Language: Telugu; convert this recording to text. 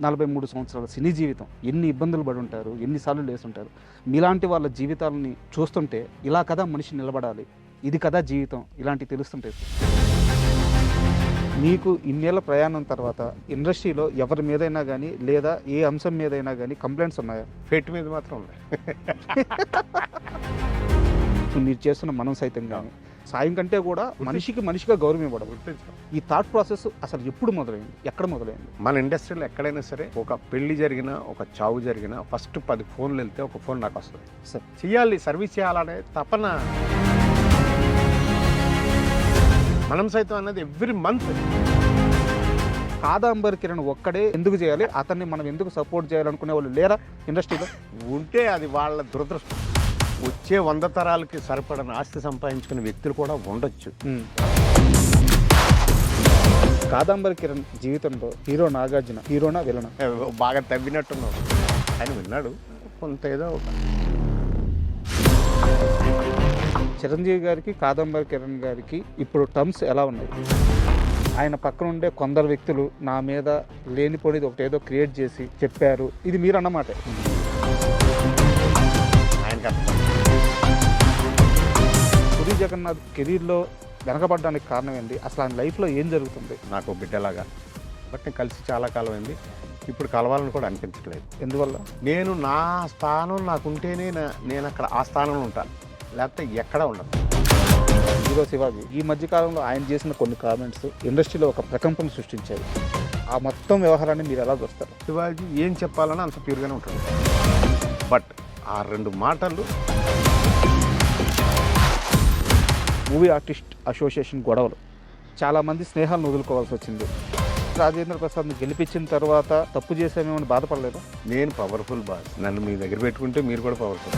43 సంవత్సరాల సినీ జీవితం ఎన్ని ఇబ్బందులు పడి ఉంటారు, ఎన్నిసార్లు లేసుంటారు. మీలాంటి వాళ్ళ జీవితాలని చూస్తుంటే ఇలా కదా మనిషి నిలబడాలి, ఇది కదా జీవితం, ఇలాంటివి తెలుస్తుంటాయి. మీకు ఇన్నేళ్ల ప్రయాణం తర్వాత ఇండస్ట్రీలో ఎవరి మీదైనా కానీ లేదా ఏ అంశం మీదైనా కానీ కంప్లైంట్స్ ఉన్నాయా? ఫెట్ మీద మాత్రం ఉన్నాయి. మీరు చేస్తున్న మనం సైతం కానీ సాయం కంటే కూడా మనిషికి మనిషిగా గౌరవం ఇవ్వడం, ఈ థాట్ ప్రాసెస్ అసలు ఎప్పుడు మొదలైంది, ఎక్కడ మొదలైంది? మన ఇండస్ట్రీలో ఎక్కడైనా సరే ఒక పెళ్లి జరిగినా ఒక చావు జరిగినా ఫస్ట్ 10 ఫోన్లు వెళ్తే ఒక ఫోన్ నాకు వస్తుంది. సార్ చేయాలి, సర్వీస్ చేయాలనే తపన. మనం సైతం అన్నది ఎవ్రీ మంత్. కాదంబరి కిరణ్ ఒక్కడే ఎందుకు చేయాలి, అతన్ని మనం ఎందుకు సపోర్ట్ చేయాలనుకునే వాళ్ళు లేరా ఇండస్ట్రీలో? ఉంటే అది వాళ్ళ దురదృష్టం. వచ్చే 100 తరాలకి సరిపడని ఆస్తి సంపాదించుకునే వ్యక్తులు కూడా ఉండొచ్చు. కాదంబరి కిరణ్ జీవితంలో హీరో నాగార్జున హీరోనా విలనా? బాగా తవ్వినట్టున్నాడు. ఆయన విన్నాడు కొంత ఏదో ఒక. చిరంజీవి గారికి కాదంబరి కిరణ్ గారికి ఇప్పుడు టర్మ్స్ ఎలా ఉన్నాయి? ఆయన పక్కన ఉండే కొందరు వ్యక్తులు నా మీద లేనిపోనిది ఒకటి ఏదో క్రియేట్ చేసి చెప్పారు, ఇది మీరు అన్నమాట. పూరి జగన్నాథ్ కెరీర్లో వెనకబడడానికి కారణం ఏంటి? అసలు ఆయన లైఫ్లో ఏం జరుగుతుంది? నాకు బిడ్డలాగా బట్ నేను కలిసి చాలా కాలం అయింది. ఇప్పుడు కలవాలని కూడా అనిపించట్లేదు. ఎందువల్ల? నేను నా స్థానం నాకుంటేనే నేను అక్కడ ఆ స్థానంలో ఉంటాను, లేకపోతే ఎక్కడ ఉండను. హీరో శివాజీ ఈ మధ్యకాలంలో ఆయన చేసిన కొన్ని కామెంట్స్ ఇండస్ట్రీలో ఒక ప్రకంపన సృష్టించాయి. ఆ మొత్తం వ్యవహారాన్ని మీరు ఎలా చూస్తారు? శివాజీ ఏం చెప్పాలని అంత ప్యూర్గానే ఉంటుంది, బట్ ఆ 2 మాటలు. మూవీ ఆర్టిస్ట్ అసోసియేషన్ గొడవలు, చాలామంది స్నేహాలను వదులుకోవాల్సి వచ్చింది. రాజేంద్ర ప్రసాద్ని గెలిపించిన తర్వాత తప్పు చేసామేమని బాధపడలేదు? నేను పవర్ఫుల్ బాస్, నన్ను మీ దగ్గర పెట్టుకుంటే మీరు కూడా పవర్ఫుల్.